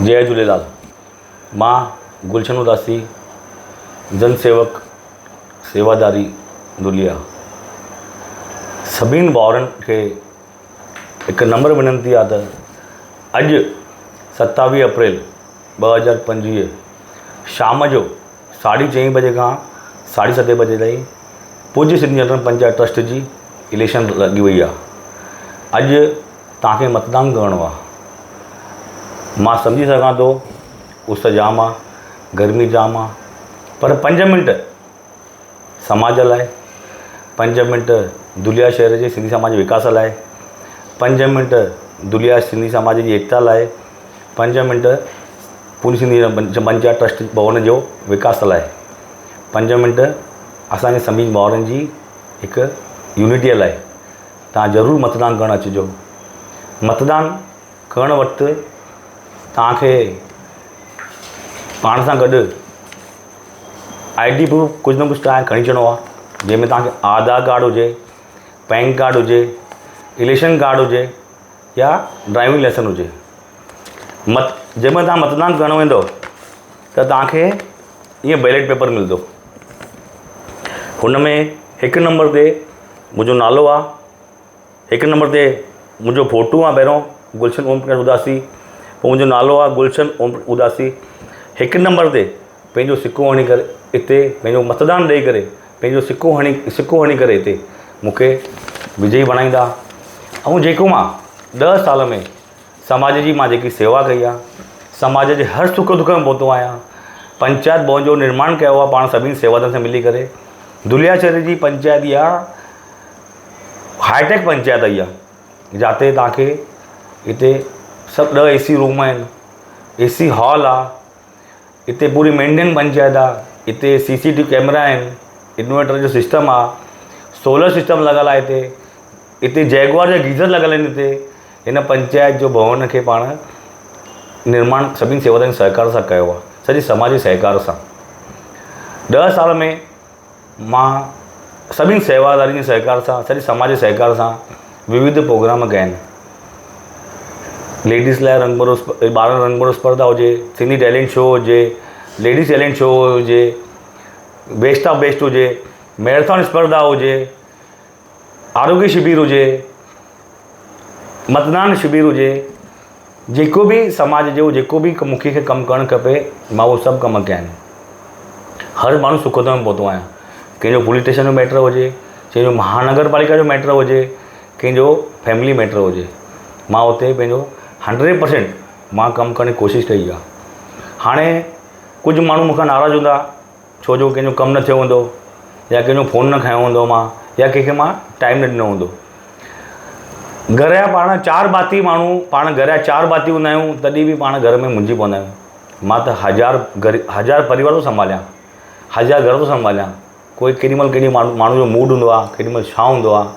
जय झूलेलाल। मां गुलशन उदासी, जन सेवक सेवादारी दुलिया। सभिनी भाउरनि खे हिकु नंबर विनंती आहे त अॼु 27 अप्रैल 2025 शाम जो 4:30 बजे खां 7:30 बजे ताईं पूज्य सिंधी जनरल पंचायत ट्रस्ट जी इलेक्शन लॻी वई आहे। अॼु तव्हांखे मतदान करिणो आहे। मां सम्झी सघां थो उस जाम आहे, गर्मी जाम आहे, पर 5 मिंट समाज लाइ, 5 मिंट दुलिया शहर जे सिंधी समाज विकास लाइ, 5 मिंट दुलिया सिंधी समाज जी एकता लाइ, 5 मिंट पूरी सिंधी पंचायत ट्रस्ट भवन जो विकास लाइ, 5 मिंट असांजे सभिनी भाउरनि जी हिकु यूनिटीअ लाइ तव्हां ज़रूरु मतदान करणु अचिजो। मतदान करण वक़्तु तव्हांखे पाण सां गॾु ID प्रूफ कुझु न कुझु तव्हांखे खणी अचिणो आहे, जंहिंमें तव्हांखे आधार कार्ड हुजे, पैन कार्ड हुजे, इलेक्शन कार्ड हुजे या ड्राइविंग लाइसेंस हुजे। जंहिंमें तव्हां मतदान करणु वेंदो त तव्हांखे ईअं बैलेट पेपर मिलंदो। हुन में 1 नंबर ते मुंहिंजो नालो आहे, 1 नंबर ते मुंहिंजो फ़ोटो आहे, पहिरों गुलशन ओम प्रकाश उदासी, पोइ मुंहिंजो नालो आहे गुलशन ओम उदासी। 1 नंबर ते पंहिंजो सिक्को हणी करे हिते पंहिंजो मतदान ॾेई करे पंहिंजो सिक्को हणी करे हिते मूंखे विजयी बणाईंदा। ऐं जेको मां 10 साल में समाज जी मां जेकी सेवा कई आहे, समाज जे हर सुख दुख में पहुतो आहियां, पंचायत भवन जो निर्माण कयो आहे पाण सभिनी सेवादारनि सां मिली करे। दुलिया शहर जी पंचायत इहा हाईटेक पंचायत आई आहे, जिते तव्हांखे हिते सभु 10 AC रूम आहिनि, AC हॉल आहे, हिते पूरी मेंटेन पंचायत आहे, हिते CCTV कैमरा आहिनि, इन्वर्टर जो सिस्टम आहे, सोलर सिस्टम लॻल आहे, हिते जैगुआर जा गीज़र लॻल आहिनि। हिन पंचायत जो भवन खे पाण निर्माण सभिनी सेवादारनि सहकार सां कयो आहे, सॼे समाज जे सहकार सां। 10 साल में मां सभिनी सेवादारनि जे सहकार सां, सॼे समाज जे सहकार सां विविध प्रोग्राम कया आहिनि। लेडीज़ लाइ ॿारनि रंगभरो स्पर्धा हुजे, सिंधी टैलेंट शो हुजे, लेडीज़ टैलेंट शो हुजे, बेस्ट ऑफ बेस्ट हुजे, मैराथन स्पर्धा हुजे, आरोग्य शिविर हुजे, मतदान शिविर हुजे, जेको बि समाज जो जेको बि मूंखे कमु करणु खपे मां उहो सभु कम कया आहिनि। हर माण्हू सुख में पहुतो आहियां। कंहिंजो पुलिस स्टेशन जो मैटर हुजे, कंहिंजो महानगर पालिका जो मैटर हुजे, कंहिंजो फैमिली मैटर हुजे, मां उते पंहिंजो 100% मां कमु करण जी कोशिशि कई आहे। हाणे कुझु माण्हू मूंखां नाराज़ हूंदा छो जो कंहिंजो कमु न थियो हूंदो, या कंहिंजो फ़ोन न खयो हूंदो मां, या कंहिंखे मां टाइम न ॾिनो हूंदो। घर जा पाण 4 भाती माण्हू, पाण घर जा 4 भाती हूंदा आहियूं, तॾहिं बि पाण घर में मुंझी पवंदा आहियूं। मां त हज़ार परिवार थो संभालियां, 1000 घर थो संभालियां। कोई केॾी माण्हू जो मूड हूंदो आहे, केॾी महिल छा हूंदो आहे।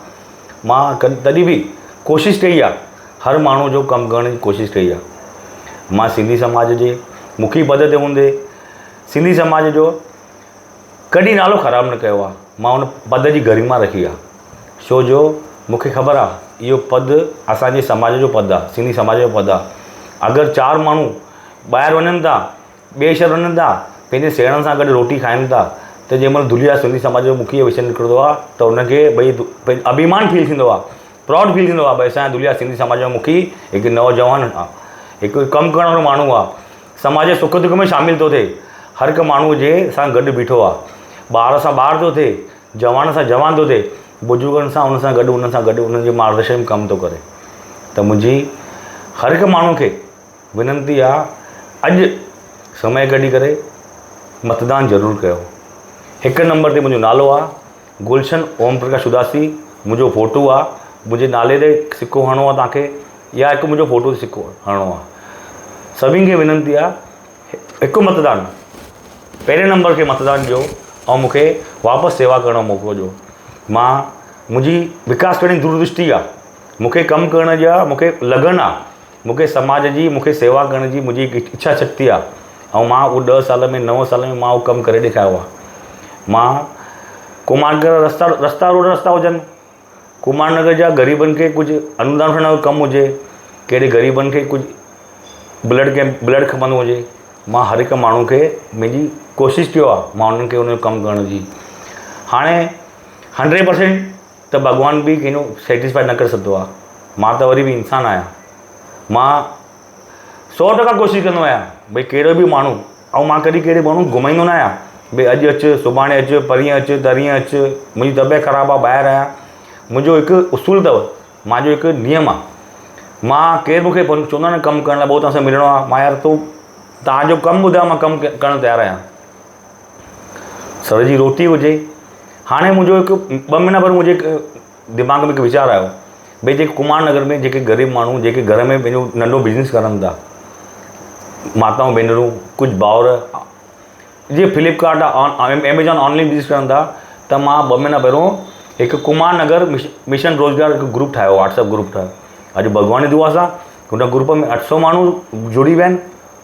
मां तॾहिं बि कोशिशि कई आहे, हर माण्हू जो कमु करण जी कोशिशि कई आहे। मां सिंधी समाज जे मुखी पद ते हूंदे सिंधी समाज जो कॾहिं नालो ख़राबु न कयो आहे। मां हुन पद जी गरिमा रखी आहे, छो जो मूंखे ख़बर आहे इहो पद असांजे समाज जो पद आहे, सिंधी समाज जो पद आहे। अगरि 4 माण्हू ॿाहिरि वञनि था, ॿिए शहर वञनि था, पंहिंजे सेणनि सां गॾु रोटी खाइनि था, त जंहिं महिल दुलिया सिंधी समाज जो मुखी विषय निकिरंदो आहे त हुनखे भई अभिमान फील थींदो आहे, प्राउड फील थींदो आहे भई असांजा दुलिया सिंधी समाज जो मुखी हिकु नौजवान आहे, हिकु कमु करण वारो माण्हू आहे, समाज जे सुख दुख में शामिलु थो थिए, हर हिकु माण्हू जे सां गॾु बीठो आहे, ॿार सां ॿार थो थिए, जवान सां जवान थो थिए, बुजुर्गनि सां हुन सां गॾु उन्हनि जे मार्गदर्शन में कमु थो करे। त मुंहिंजी हर हिकु माण्हू खे विनंती आहे, अॼु समय कढी करे मतदान ज़रूरु कयो। 1 नंबर ते मुंहिंजो नालो आहे गुलशन ओम प्रकाश उदासी, मुंहिंजो फ़ोटो आहे, मुंहिंजे नाले ते सिक्को हणिणो आहे तव्हांखे, या हिकु मुंहिंजो फ़ोटो ते सिक्को हणिणो आहे। सभिनी खे विनंती आहे हिकु मतदान, पहिरें नंबर खे मतदान ॾियो ऐं मूंखे वापसि सेवा करण जो मौक़ो ॾियो। मुंहिंजी विकास करण जी दूरदृष्टि आहे, मूंखे कमु करण जा मूंखे लगन आहे, मूंखे समाज जी मूंखे सेवा करण जी मुंहिंजी इच्छा शक्ति आहे। ऐं मां उहो 10 साल में 9 साल में मां उहो कमु करे ॾेखारियो आहे। मां कुमारनगर रस्ता हुजनि, कुमारनगर जा ग़रीबनि खे कुझु अनुदान खणण जो कमु हुजे, कहिड़े ग़रीबनि खे कुझु ब्लड खपंदो हुजे, मां हर हिकु माण्हू खे मुंहिंजी कोशिशि कयो आहे मां उन्हनि खे उन जो कमु करण जी। हाणे 100% त भॻवानु बि कंहिंजो सेटिस्फाई न करे सघंदो आहे, मां त वरी बि इंसानु आहियां। मां 100% कोशिशि कंदो आहियां भई कहिड़ो बि माण्हू, ऐं मां कॾहिं कहिड़े माण्हू घुमाईंदो न आहियां भई अॼु अचु, सुभाणे अचु, परीहं अचु, तरीहं अचु, मुंहिंजी तबियत ख़राबु आहे, ॿाहिरि आहियां। मुंहिंजो हिकु उसूल अथव, मुंहिंजो हिकु नियम आहे, मां केरु मूंखे चवंदो न कमु करण लाइ पोइ तव्हां सां मिलणो आहे, मां यार तव्हांजो कमु ॿुधायो, मां कमु करणु तयारु आहियां। सर जी रोटी हुजे, हाणे मुंहिंजो हिकु 2 महीना पहिरियों मुंहिंजे दिमाग़ में हिकु वीचारु आयो भई जेके कुमार नगर में जेके ग़रीब माण्हू जेके घर में पंहिंजो नंढो बिज़नेस करनि था, माताऊं भेनरूं, कुझु भाउर, जीअं फ्लिपकार्ट आहे, एमेजॉन ऑनलाइन बिज़नेस करनि था, त मां 2 महीना पहिरियों हिकु कुमार नगर मिशन रोज़गार हिकु ग्रुप ठाहियो, व्हाट्सएप ग्रुप ठाहियो। अॼु भॻवान जी दुआ सां हुन ग्रुप में 800 माण्हू जुड़ी विया आहिनि।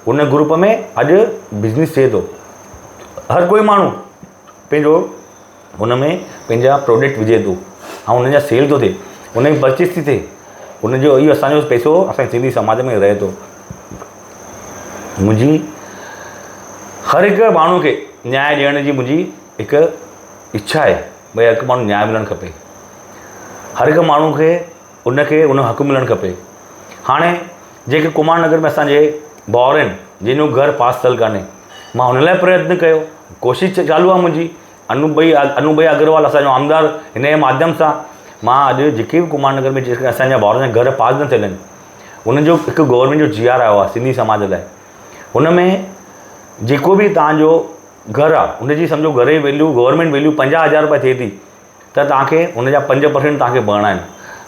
हुन ग्रुप में अॼु बिज़नेस थिए थो, हर कोई माण्हू पंहिंजो हुन में पंहिंजा प्रोडक्ट विझे थो ऐं हुनजा सेल थो थिए, हुनजी परचेस थी थिए, हुनजो इहो असांजो पैसो असांजे सिंधी समाज में रहे थो। मुंहिंजी हर हिकु माण्हू खे न्याय ॾियण जी मुंहिंजी हिकु इच्छा आहे भई हर हिकु माण्हू न्याय मिलणु खपे, हर हिकु माण्हू खे उनखे उन हक़ु मिलणु खपे। हाणे जेके कुमार नगर में असांजे भाउर आहिनि जंहिंजो घर पास थियल कान्हे, मां हुन लाइ प्रयत्न कयो, कोशिशि चालू आहे मुंहिंजी। अनु भाई अग्रवाल असांजो आमदार, हिन जे माध्यम सां मां अॼु जेके बि कुमार नगर में जेके असांजा भाउर जा घर पास न थियल आहिनि, उनजो हिकु गवर्नमेंट जो GR आयो आहे सिंधी समाज लाइ। हुन में जेको बि तव्हांजो घरु आहे उनजी सम्झो घर जी वैल्यू, गवर्नमेंट वैल्यू 50,000 रुपया थिए थी, त तव्हांखे हुनजा 5% तव्हांखे भरणा आहिनि।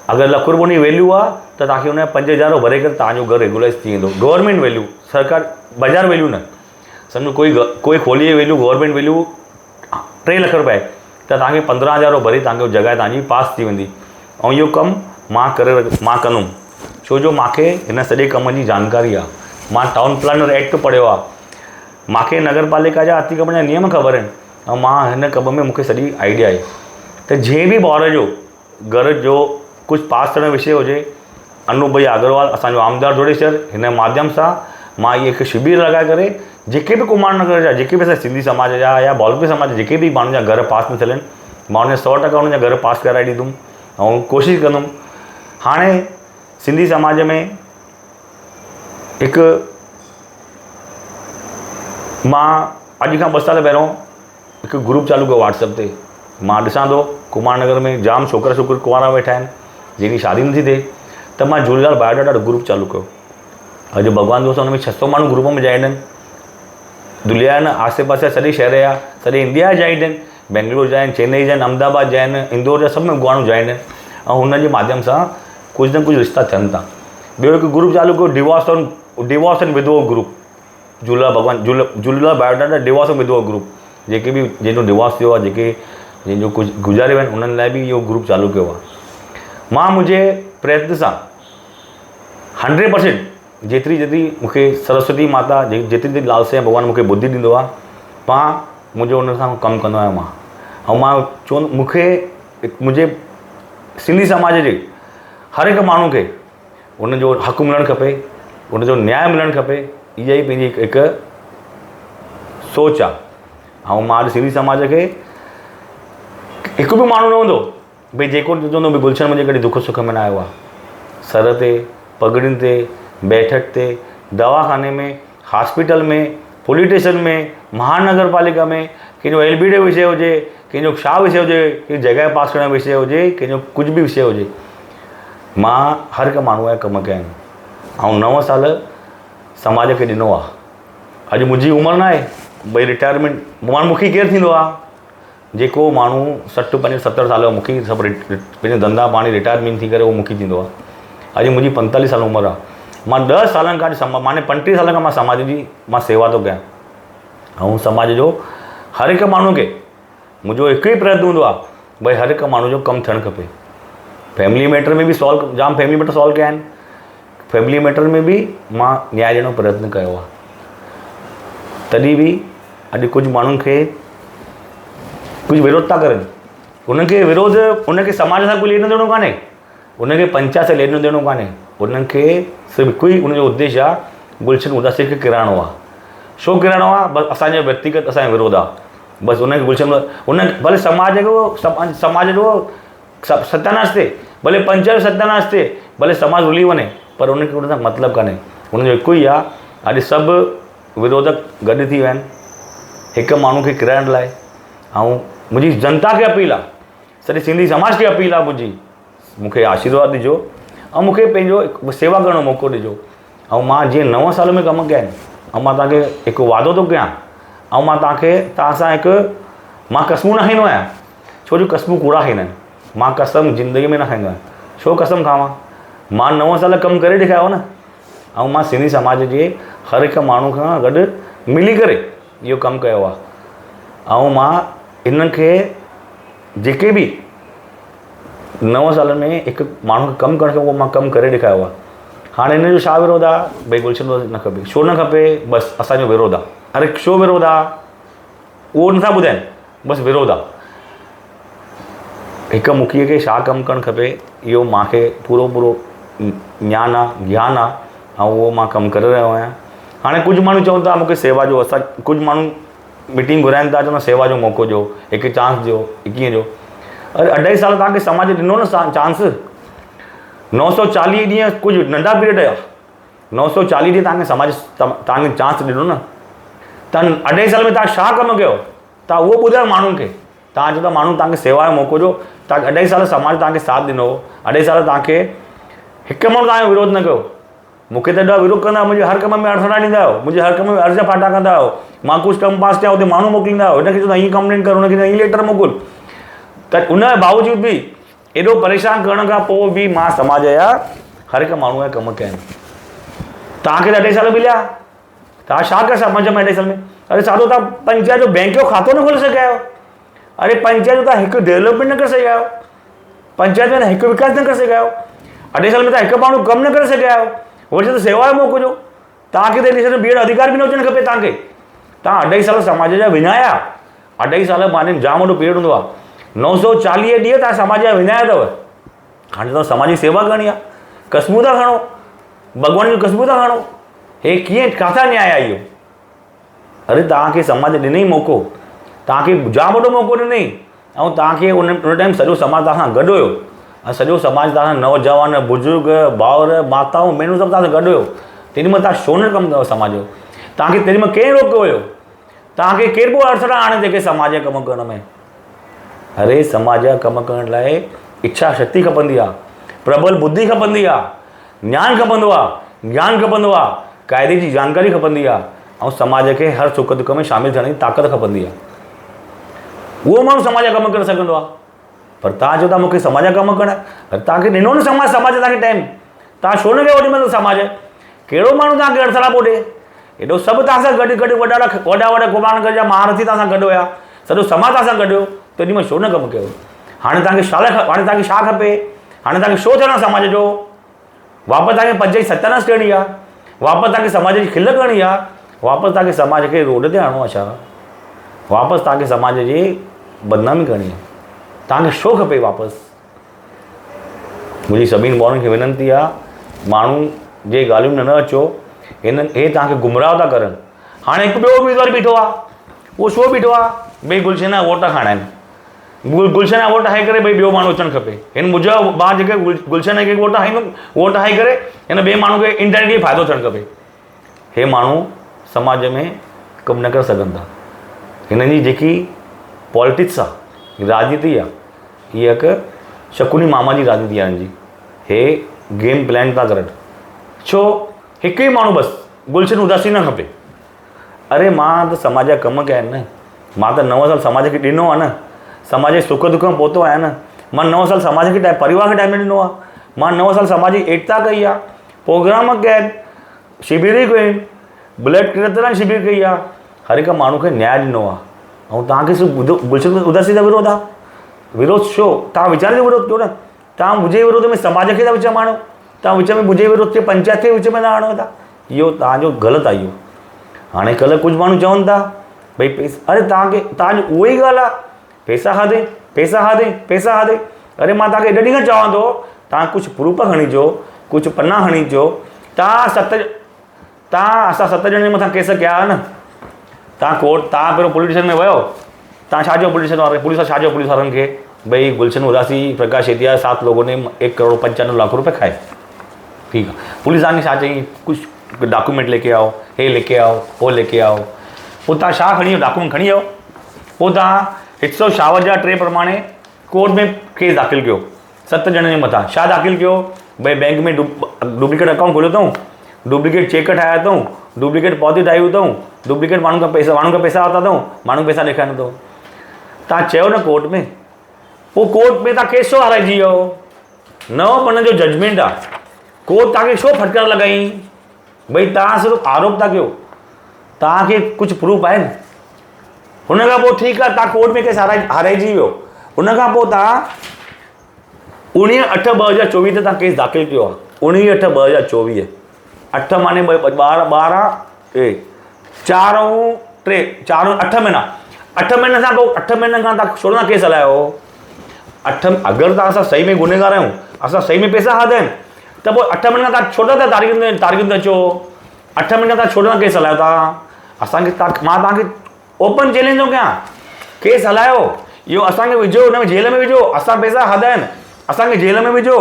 अगरि ₹1 रुपए जी वैल्यू आहे त तव्हांखे हुनजा 5,000 भरे करे तव्हांजो घरु रेगुलाइज़ थी वेंदो। गवर्नमेंट वैल्यू, सरकार बाज़ार वैल्यू न। सम्झो कोई खोली जी वैल्यू, गवर्नमेंट वैल्यू 3 लख रुपए आहे, त तव्हांखे 15,000 भरे तव्हांखे जॻह तव्हांजी पास थी वेंदी। ऐं इहो कमु मां कंदुमि, छो जो मूंखे हिन सॼे कम जी जानकारी आहे। मां टाउन प्लानर एक्ट पढ़ियो आहे, मूंखे नगर पालिका जा अतिक्रमण जा नियम ख़बर आहिनि, ऐं मां हिन कम में मूंखे सॼी आइडिया आहे। त जंहिं बि भाउर जो घर जो कुझु पास थियण विषय हुजे, अनु भाई अग्रवाल असांजो आमदार जोड़ेश्वर, हिन माध्यम सां मां इहे हिकु शिविर लॻाए करे जेके बि कुमार नगर जा, जेके बि असां सिंधी समाज जा या बॉलपे समाज जा जेके बि माण्हुनि जा घर पास न थियल आहिनि, मां हुन 100% हुनजा घर पास कराए ॾींदुमि ऐं कोशिशि कंदुमि। हाणे सिंधी समाज में हिकु मां अॼु खां 2 साल पहिरियों हिकु ग्रुप चालू कयो व्हाट्सएप ते। मां ॾिसां थो कुमार नगर में जाम छोकिरा छोकिरियूं कुंवारा वेठा आहिनि जंहिंजी शादी नथी थिए, त मां झूलेलाल बायोडाटा ग्रुप चालू कयो। अॼु भॻवान दोस्त हुन में 600 माण्हू ग्रुप में जॉइन आहिनि। दुनिया न आसे पासे सॼे शहर जा, सॼे इंडिया जा जॉइन आहिनि, बेंगलोर जा आहिनि, चेन्नई जा आहिनि, अहमदाबाद जा आहिनि, इंदौर जा, सभु में माण्हू जॉइन आहिनि ऐं हुन जे माध्यम सां कुझु न कुझु रिश्ता थियनि था। ॿियो हिकु ग्रुप चालू कयो डिवोर्स एंड विधो group, Jhulelal biodata divorce and विधो ग्रुप। जेके बि जंहिंजो डिवोर्स थियो आहे, जंहिंजो कुझु गुज़ारे विया आहिनि, उन्हनि लाइ बि इहो ग्रुप चालू कयो आहे। मां मुंहिंजे प्रयत्न सां 100% जेतिरी मूंखे सरस्वती माता जेतिरी लाल साईं भॻवानु मूंखे बुद्धि ॾींदो आहे, मां मुंहिंजो हुन सां कमु कंदो आहियां। मां चवंदो मूंखे मुंहिंजे सिंधी समाज जे हर हिकु माण्हू खे उनजो हक़ु मिलणु खपे, उनजो न्याय मिलणु खपे। इहा ई पंहिंजी हिकु सोच आहे। ऐं मां अॼु सिंधी समाज खे हिकु बि माण्हू न हूंदो भई जेको चवंदो भई गुलशन मुंहिंजे कॾहिं दुख सुख में न आयो आहे। सर ते, पगड़ियुनि ते, बैठक ते, दवाखाने में, हॉस्पिटल में, पुलिस स्टेशन में, महानगर पालिका में, कंहिंजो LBD विषय हुजे, कंहिंजो छा विषय हुजे, कंहिं जॻह पास करण विषय हुजे, कंहिंजो कुझु बि विषय हुजे, मां हर हिकु माण्हू जा कमु कया आहिनि ऐं 9 साल समाज खे ॾिनो आहे। अॼु मुंहिंजी उमिरि न आहे भई रिटायरमेंट, मूंखे केरु थींदो आहे जेको माण्हू 60, 65, 70 साल जो मूंखे सभु पंहिंजे धंधा पाणी रिटायरमेंट थी करे उहो मूंखे थींदो आहे। अॼु मुंहिंजी 45 साल उमिरि आहे। मां 10 सालनि खां माने 35 साल खां मां समाज जी सेवा थो कयां ऐं समाज जो हर हिकु माण्हू खे मुंहिंजो हिकु ई प्रयत्न हूंदो आहे भई हर हिकु माण्हू जो कमु थियणु खपे। फैमिली मैटर में बि जाम फैमिली मैटर सॉल्व कया आहिनि। फैमिली मैटर में बि मां न्याय ॾियण जो प्रयत्न कयो आहे। तॾहिं बि अॼु कुझु माण्हुनि खे कुझु विरोध था करनि। उनखे विरोध, उनखे समाज सां कोई लेनो देनो कान्हे, उनखे पंचायत सां लेनो देनो कान्हे। उन्हनि खे सिर्फ़ु हिकु ई उनजो उद्देश्य आहे गुलशन उदासी खे किराइणो आहे। छो किराइणो आहे? बसि असांजो व्यक्तिगत असांजो विरोध आहे। बसि उनखे गुलशन उन भले समाज जो सत्यानाश थिए, भले पंचायत सत्यानाश थिए, भले समाज रुली वञे, पर उनखे उन सां मतिलबु कान्हे। उनजो हिकु ई आहे, अॼु सभु विरोधक गॾु थी विया आहिनि हिकु माण्हू खे किराइण लाइ। ऐं मुंहिंजी जनता खे अपील आहे, सॼे सिंधी समाज खे अपील आहे मुंहिंजी, मूंखे आशीर्वाद ॾिजो ऐं मूंखे पंहिंजो सेवा करण जो मौक़ो ॾिजो। ऐं मां जीअं 9 साल में कमु कया आहिनि, ऐं मां तव्हांखे हिकु वाइदो थो कयां, ऐं मां तव्हां सां मां कसमूं न खाईंदो आहियां, छो जो कसमूं कूड़ा खाईंदा आहिनि। मां कसम ज़िंदगी में न खाईंदो आहियां। छो कसम खावां? मां 9 साल कमु करे ॾेखारियो न, ऐं मां सिंधी समाज जे हर हिकु माण्हू खां गॾु मिली करे इहो कमु कयो आहे। ऐं मां इनखे जेके बि 9 साल में हिकु माण्हू खे कमु करणु खपे उहो मां कमु करे ॾेखारियो आहे। हाणे हिन जो छा विरोध आहे? भई गुलशन न खपे, छो न खपे? बसि असांजो विरोध आहे। अरे छो विरोध आहे? उहो नथा ॿुधाइनि, बसि विरोध आहे। हिकु मुखीअ खे छा कमु करणु खपे इहो मूंखे पूरो ज्ञान आहे, ज्ञान आहे, ऐं उहो मां कमु करे रहियो आहियां। हाणे कुझु माण्हू चवनि था मूंखे सेवा जो, कुझु माण्हू मीटिंग घुराइनि था, चवंदा सेवा जो मौक़ो ॾियो, हिकु चांस ॾियो, 21 जो। अरे 2.5 साल तव्हांखे समाज ॾिनो न चांस। 940 ॾींहं कुझु नंढा पीरियड आहे। 940 ॾींहं तव्हांखे समाज तव्हांखे चांस ॾिनो न। तव्हां 2.5 साल में तव्हां छा कमु कयो? तव्हां उहो ॿुधायो माण्हुनि खे। तव्हां चओ था माण्हू तव्हांखे सेवा जो मौक़ो ॾियो, तव्हां 2.5 साल समाज तव्हांखे साथ ॾिनो, 2.5 साल तव्हांखे हिकु माण्हू तव्हांजो विरोध न कयो। मूंखे त ॾाढो विरोध कंदा, मुंहिंजे हर कम में अड़सना ॾींदा आहियो, मुंहिंजे हर कम में अर्ज़ फाटा कंदा आहियो। मां कुझु कमु पास कया, हुते माण्हू मोकिलींदा आहियो, हिनखे चवंदा हीअं कंप्लेंट कर, हुनखे हीअं लेटर मोकिल। त उन जे बावजूदि बि एॾो परेशान करण खां पोइ बि मां समाज जा हर हिकु माण्हू जा कमु कया आहिनि। तव्हांखे त 2.5 साल मिलिया, तव्हां छा कयो समाज में 2.5 साल में? अरे साधो तव्हां पंचायत जो बैंक जो खातो न खोले सघिया आहियो। अरे पंचायत जो तव्हां हिकु डेवलपमेंट न करे सघिया आहियो। पंचायत में हिकु विकास न करे सघिया आहियो। 2.5 साल में तव्हां हिकु माण्हू कमु न करे सघिया आहियो। वरी त सेवा जो मौक़ो ॾियो। तव्हांखे त ॾिसण ॿीहर अधिकार बि न हुजणु खपे तव्हांखे। तव्हां 2.5 साल समाज जा विञाया। 2.5 साल माने जाम वॾो पीरियड हूंदो आहे। 940 ॾींहं तव्हां समाज जा विञाया अथव। हाणे तव्हां समाज जी सेवा करणी आहे, कसमूं था खणो, भॻवान जूं कसमूं था खणो। हे कीअं, किथां न्याय आहे इहो? अरे तव्हांखे समाज ॾिनई मौक़ो, तव्हांखे जाम वॾो मौक़ो ॾिनई, ऐं तव्हांखे उन टाइम सॼो समाज तव्हां सां गॾु हुयो। ऐं सॼो समाज तव्हां सां नौजवान, बुज़ुर्ग, भाउर, माताऊं, भेनरूं सभु तव्हां सां गॾु हुयो। तेॾी महिल तव्हां छो न कमु कयो समाज जो? तव्हांखे तेॾी महिल केरु रोकियो हुयो? तव्हांखे केरु पोइ अड़सर आणे जेके समाज जा कमु करण में? अरे समाज जा कमु करण लाइ इच्छा शक्ति खपंदी आहे, प्रबल बुद्धि खपंदी आहे, ज्ञान खपंदो आहे, ज्ञान खपंदो आहे, क़ाइदे जी जानकारी खपंदी आहे, ऐं समाज खे हर सुख दुख में शामिलु थियण जी ताक़त खपंदी आहे। उहो माण्हू समाज जा कमु करे सघंदो आहे। पर तव्हां चओ था मूंखे समाज जा कमु करणा, तव्हांखे ॾिनो न समाज तव्हांखे टाइम, तव्हां छो न कयो ओॾी महिल समाज? कहिड़ो माण्हू तव्हांखे अड़सरा पोइ ॾे? एॾो सभु तव्हां सां गॾु वॾा कुमारगंज जा महारथी तव्हां सां गॾु हुया, सॼो समाज तव्हां सां गॾु हुयो, तेॾी महिल छो न कमु कयो? हाणे तव्हांखे छा खपे? हाणे तव्हांखे छो थियणो आहे समाज जो? वापसि तव्हांखे पंचायत सत्यानाश करणी आहे, वापसि तव्हांखे समाज जी खिल करणी आहे, वापसि तव्हांखे समाज खे रोड ते आणणो आहे छा? वापसि तव्हांखे समाज जी बदनामी करणी आहे? तव्हांखे छो खपे वापसि? मुंहिंजी सभिनी भाउरनि खे विनंती आहे, माण्हू जे ॻाल्हियुनि में न अचो, हे तव्हांखे गुमराह था करनि। हाणे हिकु ॿियो उमेदवार बीठो आहे, उहो छो बीठो आहे? भई गुलशन जा वोट खाइणा आहिनि, गुलशन जा वोट हाई करे भई ॿियो माण्हू अचणु खपे। हिन मुंहिंजा ॿार जेके गुलशन खे वोट हाई करे हिन ॿिए माण्हू खे इंडायरेक्टली फ़ाइदो थियणु खपे। हे माण्हू समाज में कमु न करे सघनि था। हिननि जी जेकी पॉलिटिक्स आहे, राजनीति आहे, हीअ हिकु शकुनी मामा जी राजनीति आहे। हिनजी हे गेम प्लान था करनि। छो? हिकु ई माण्हू बसि, गुलशन उदासी न खपे। अरे मां त समाज जा कमु कया आहिनि न, मां त 9 साल समाज खे ॾिनो आहे न, समाज जे सुख दुख में पहुतो आहियां न। मां 9 साल समाज खे परिवार खे टाइम ॾिनो आहे। मां 9 साल समाज जी एकता कई आहे, प्रोग्राम कया आहिनि, शिविर कयूं आहिनि, ब्लड रक्तदान शिविर कई आहे, हर हिकु माण्हू खे न्याय ॾिनो आहे। ऐं तव्हांखे सिर्फ़ु गुलशन उदासी जा विरोध आहे? विरोध छो? तव्हां वीचारे विरोध कयो न। तव्हां मुंहिंजे विरोध में समाज खे था विच में आणो, तव्हां विच में मुंहिंजे विरोध खे पंचायत खे विच में था आणो था। इहो तव्हांजो ग़लति आहे। इहो हाणे कल्ह कुझु माण्हू चवनि था भई पैसा, अरे तव्हांजो उहो ई ॻाल्हि आहे, पैसा खाधे, पैसा खाधे, पैसा खाधे। अरे मां तव्हांखे एॾे ॾींहं खां चवां थो, तव्हां कुझु प्रूफ खणी अचो, कुझु पना खणी अचो। तव्हां तव्हां असां 7 ॼणनि मथां केस कया न, तव्हां कोर्ट, तव्हां पहिरियों पुलिस स्टेशन में वियो, तव्हां छा चयो पुलिस वारे, पुलिस छा चयो पुलिस वारनि खे, भाई गुलशन उदासी, प्रकाश सेठिया 7 लोगों ने 1,95,00,000 रुपये खाए। ठीक है, पुलिस तव्हांखे छा चई, कुछ डॉक्यूमेंट लेके आओ, हे लेके आओ, वो लेके आओ, पोइ तव्हां छा खणी डॉक्यूमेंट खणी आयो, पोइ तव्हां 156(3) प्रमाणे कोर्ट में केस दाख़िल कयो 7 ॼणनि जे मथां। छा दाख़िल कयो, भाई बैंक में डुप्लीकेट अकाउंट खोलियो अथऊं, डुप्लीकेट चेक ठाहिया अथऊं, डुप्लीकेट पॉती ठाहियूं अथऊं, डुप्लीकेट माण्हू खां पैसा वरिता अथऊं, माण्हू पैसा ॾेखारियो अथऊं। तव्हां चयो न कोर्ट में, पोइ कोर्ट में तव्हां केस छो हाराइजी वियो, 9 पन्ननि जो जजमेंट आहे, कोर्ट तव्हांखे छो फटकार लॻाई, भई तव्हां सिर्फ़ु आरोप था कयो, तव्हांखे कुझु प्रूफ आहे न। हुन खां पोइ ठीकु आहे, तव्हां कोर्ट में केस हाराइजी वियो, हुन खां पोइ तव्हां 19/8/2024 ते तव्हां केस दाख़िल कयो आहे, 19/8/2024, 8 माने 12 4 ऐं 3 4 8 महीना, 8 महीने खां पोइ 8 महीननि खां तव्हां छो न केस हलायो। अगरि तव्हां असां सही में गुनहगार आहियूं, असां सही में पैसा खाधा आहिनि, त पोइ 8 महीना तव्हां छो था तारीख़ ते अचो, 8 महीना तव्हां छो न केस हलायो था। असांखे मां तव्हांखे ओपन चैलेंज थो कयां, केस हलायो, इहो असांखे विझो, हुन में जेल में विझो, असां पैसा खाधा आहिनि, असांखे जेल में विझो,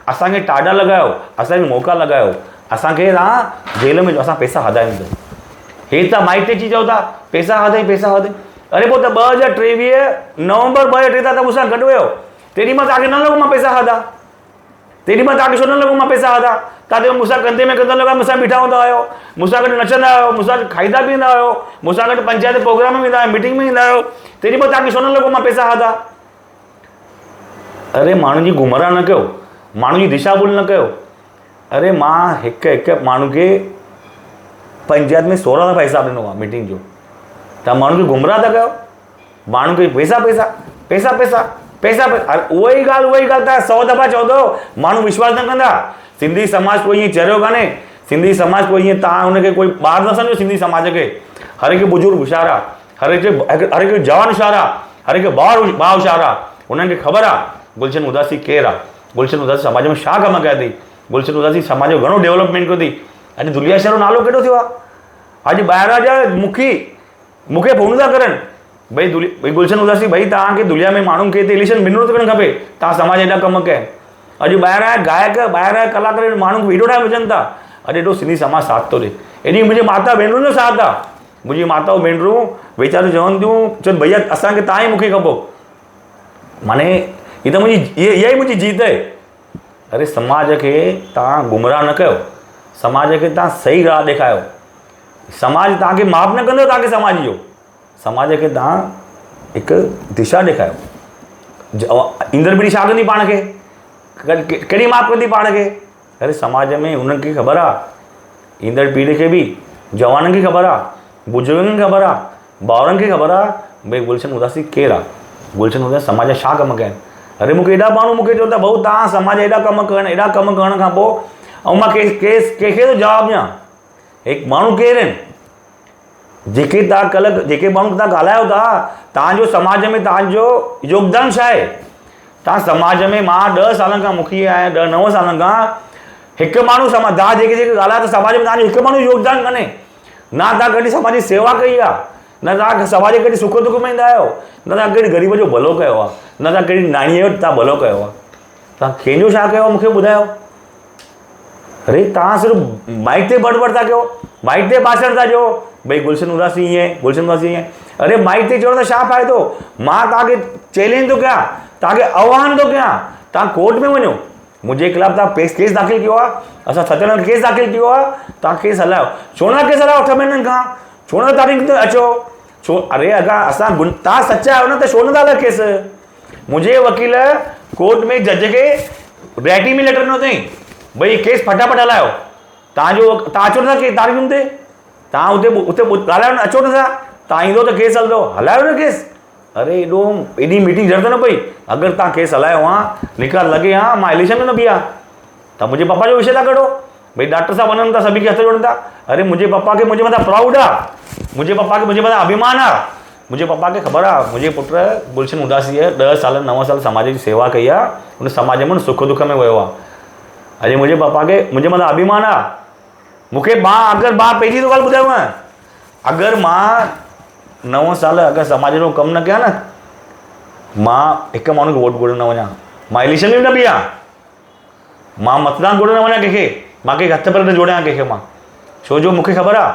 असांखे टाडा लॻायो, असांखे मौक़ा लॻायो, असांखे तव्हां जेल में विझो, असां पैसा खाधा आहिनि। हे तव्हां माइक ते अची चओ था पैसा खाधई, पैसा खाधई, अरे पोइ त 2023 नवंबर 2023 त मूंसां गॾु हुयो, तेॾी महिल तव्हांखे न लॻो मां पैसा खाधा, तेॾी महिल तव्हांखे छो न लॻो मां पैसा खाधा, तव्हां मूंसां कंधे में कंधो लॻाए मूंसां बीठा हूंदा आहियो, मूंसां गॾु नचंदा आहियो, मूंसां खाईंदा पीअंदा आहियो, मूंसां गॾु पंचायत प्रोग्राम में वेंदा आहियो, मीटिंग में ईंदा आहियो, तेॾी महिल तव्हांखे छो न लॻो मां पैसा खाधा। अरे माण्हुनि जी गुमराह न कयो, माण्हुनि जी दिशा भूल न कयो। अरे मां हिकु माण्हू खे पंचायत में 16 दफ़ा हिसाब ॾिनो आहे मीटिंग जो, तव्हां माण्हू खे गुमराह था कयो, माण्हू खे पैसा पैसा पैसा पैसा पैसा पैसा, उहा ई ॻाल्हि तव्हां 100 दफ़ा चवंदो, माण्हू विश्वास न कंदा। सिंधी समाज कोई ईअं चरियो कान्हे, सिंधी समाज कोई ईअं तव्हां हुनखे कोई ॿार न सम्झो, सिंधी समाज खे हर हिकु बुज़ुर्ग होशियारु आहे, हर हिकु जवान होशियारु आहे, हर हिकु भाउ होशियारु आहे, हुननि खे ख़बर आहे गुलशन उदासी केरु आहे, गुलशन उदासी समाज में छा कमु कया अथई, गुलशन उदासी समाज जो घणो डेवलपमेंट कयो अथई। अॼु दुलिया शहर जो नालो केॾो थियो आहे, अॼु ॿाहिरां जा मूंखे फ़ोन था करनि, भई गुलशन उदासी, भई तव्हांखे दुनिया में माण्हुनि खे इलेक्शन मिलणो थो करणु खपे, तव्हां समाज एॾा कमु कया आहिनि। अॼु ॿाहिरां गायक, ॿाहिरां कलाकार माण्हू वीडियो ठाहे विझनि था, अॼु एॾो सिंधी समाज साथ थो ॾे, एॾी मुंहिंजी माता भेनरुनि जो साथ आहे, मुंहिंजी माताऊं भेनरूं वीचारियूं चवनि थियूं, चवनि भैया असांखे तव्हां ई मूंखे खपो, माने हीअ त इहा ई मुंहिंजी जीत आहे। अरे समाज खे तव्हां गुमराह न कयो, समाज खे तव्हां सही राह ॾेखारियो, समाज तव्हांखे माफ़ न कंदो, तव्हांखे समाज जो, समाज खे तव्हां हिकु दिशा ॾेखारियो। ईंदड़ पीढ़ी छा कंदी पाण खे, कहिड़ी माफ़ कंदी पाण खे। अरे समाज में उन्हनि खे ख़बर आहे, ईंदड़ पीढ़ी खे बि, जवाननि खे ख़बर आहे, बुज़ुर्गनि खे ख़बर आहे, ॿारनि खे ख़बर आहे, भई गुलशन उदासी केरु आहे, गुलशन उदासी समाज जा छा कमु कया आहिनि। अरे मूंखे एॾा माण्हू मूंखे चवनि था भाऊ तव्हां समाज एॾा कमु करण खां पोइ, ऐं मां कंहिंखे थो जवाबु ॾियां, हिकु माण्हू केरु आहिनि जेके माण्हू तव्हां ॻाल्हायो था, तव्हांजो समाज में तव्हांजो योगदान छा आहे। तव्हां समाज में, मां 10 सालनि खां मुखी आहियां, 9 सालनि खां, हिकु माण्हू समाज तव्हां जेके ॻाल्हायो था, समाज में तव्हांजो हिकु माण्हू योगदान कान्हे, न तव्हां कॾहिं समाज जी सेवा कई आहे, न तव्हां समाज खे कॾहिं सुख दुख में ईंदा आहियो, न तव्हां कॾहिं ग़रीब जो भलो कयो आहे, न तव्हां कॾहिं नानीअ जो तव्हां भलो कयो आहे, तव्हां कंहिंजो छा कयो आहे मूंखे ॿुधायो। अरे तव्हां सिर्फ़ु माइक ते बड़बड़ था कयो, माइक ते भाषण था ॾियो, भई गुलशन उदासी ईअं, गुलशन उदासी ईअं। अरे माइक ते चवण त छा फ़ाइदो, मां तव्हांखे चैलेंज थो कयां, तव्हांखे आह्वान थो कयां, तव्हां कोर्ट में वञो, मुंहिंजे ख़िलाफ़ु तव्हां केस दाख़िल कयो आहे, असां 7 ॼणनि केस दाख़िल कयो आहे, तव्हां केस हलायो, छो न केस हलायो 8 महीननि खां, छो न तारीख़ ते अचो, छो। अरे अगरि तव्हां सचा आहियो न त छो न था हलायो केस। मुंहिंजे वकील कोर्ट में जज खे राइटिंग में लेटर ॾिनो अथई, भई केस फटाफट हलायो, तव्हां अचो नथा तारीख़ुनि ते, तव्हां उते ॻाल्हायो न, अचो नथा, तव्हां ईंदो त केस हलंदो, हलायो न केस। अरे एॾी मीटिंग ज़रूरत न पई, अगरि तव्हां केस हलायो आहे, निकाल लॻे हा, मां इलेक्शन में न बीहा, तव्हां मुंहिंजे पप्पा जो विषय था कढो, भई डॉक्टर साहब वञनि था, सभी खे हथ जोड़नि था। अरे मुंहिंजे पप्पा खे मुंहिंजे मथां प्राउड आहे, मुंहिंजे पप्पा खे मुंहिंजे मथां अभिमान आहे, मुंहिंजे पप्पा खे ख़बर आहे मुंहिंजे पुटु गुलशन उदासीअ 10 साल 9 साल समाज जी सेवा कई आहे, उन समाज में सुख दुख में वियो आहे। अॼु मुंहिंजे पप्पा खे मुंहिंजे मथां अभिमान आहे, मूंखे अगरि पंहिंजी तो ॻाल्हि ॿुधायांव, अगरि मां 9 साल अगरि समाज जो कमु न कयां न, मां हिकु माण्हू खे वोट घुरण न वञा, मां इलेक्शन में न बीहां, मां मतदान घुरण न वञा कंहिंखे, मां कंहिंखे हथ पेर न जोड़ियां कंहिंखे मां। छो जो मूंखे ख़बर आहे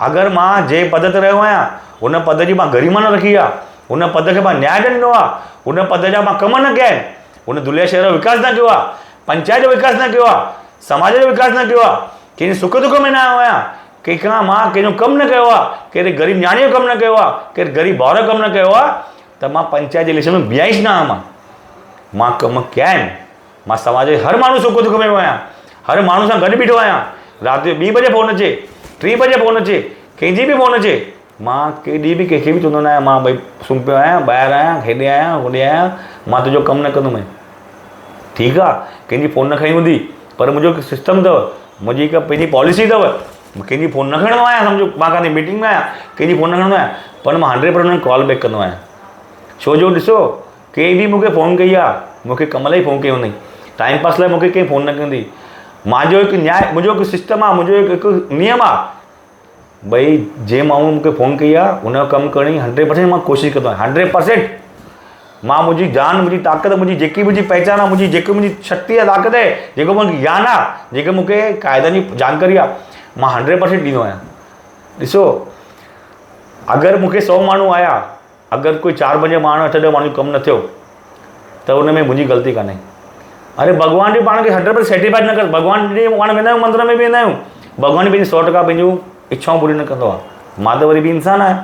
अगरि मां जंहिं पद ते रहियो आहियां उन पद जी मां गरिमा न रखी आहे, उन पद खे मां न्याय न ॾिनो आहे, उन पद जा मां कम न कया आहिनि, उन दुलिया शहर जो विकास न कयो आहे, पंचायत जो विकास न कयो आहे, समाज जो विकास न कयो आहे, कंहिंजे सुख दुख में न आयो आहियां, कंहिंखां मां कंहिंजो कमु न कयो आहे, कहिड़े ग़रीब न्याणी जो कमु न कयो आहे, कहिड़े ग़रीब भाउर जो कमु न कयो आहे, त मां पंचायत इलेक्शन में बीहाईंसि न आहियां। मां कमु कया आहिनि, मां समाज जे हर माण्हू सुख दुख में आहियां, हर माण्हू सां गॾु बीठो आहियां, राति जो 2 बजे फ़ोन अचे, 3 बजे फ़ोन अचे, कंहिंजी बि फ़ोन अचे, मां केॾी बि कंहिंखे बि चवंदो न आहियां मां भई सुम्ही पियो आहियां, ॿाहिरि आहियां, हेॾे आहियां, होॾे आहियां, मां तुंहिंजो कमु न कंदुमि। ठीकु आहे, कंहिंजी फ़ोन न खणी हूंदी, पर मुंहिंजो हिकु सिस्टम अथव, मुंहिंजी हिकु पंहिंजी पॉलिसी अथव, कंहिंजी फ़ोन न खणंदो आहियां, सम्झो मां काथे मीटिंग में आहियां, कंहिंजी फ़ोन न खणंदो आहियां, पर मां 100% कॉल बैक कंदो आहियां। छो जो ॾिसो कंहिं बि मूंखे फ़ोन कई आहे, मूंखे कम लाइ फ़ोन कई हूंदी, टाइम पास लाइ मूंखे कंहिं फ़ोन न कंदी। मुंहिंजो हिकु न्याय, मुंहिंजो हिकु सिस्टम आहे, मुंहिंजो हिकु नियम आहे, भई जंहिं माण्हू मूंखे फ़ोन कई आहे उनजो कमु करण जी 100% मां कोशिशि कंदो आहियां, 100%। मां मुंहिंजी जान, मुंहिंजी ताक़त, मुंहिंजी जेकी मुंहिंजी पहचान आहे, मुंहिंजी जेकी मुंहिंजी शक्ति आहे, ताक़त आहे, जेको मूंखे ज्ञान आहे, जेके मूंखे क़ाइदनि जी जानकारी आहे, मां 100% ॾींदो आहियां। ॾिसो अगरि मूंखे 100 माण्हू आया, अगरि कोई 4 बजे माण्हू 8 ॾह माण्हू कमु न थियो त हुन में मुंहिंजी ग़लती कान्हे। अरे भॻवान बि पाण खे 100% सेटिस्फाइड न कर, भॻवान ॾे पाण वेंदा आहियूं मंदर में बि वेंदा आहियूं, भॻवान पंहिंजी 100% पंहिंजूं इच्छाऊं पूरी न कंदो आहे। मां त वरी बि इंसानु आहियां,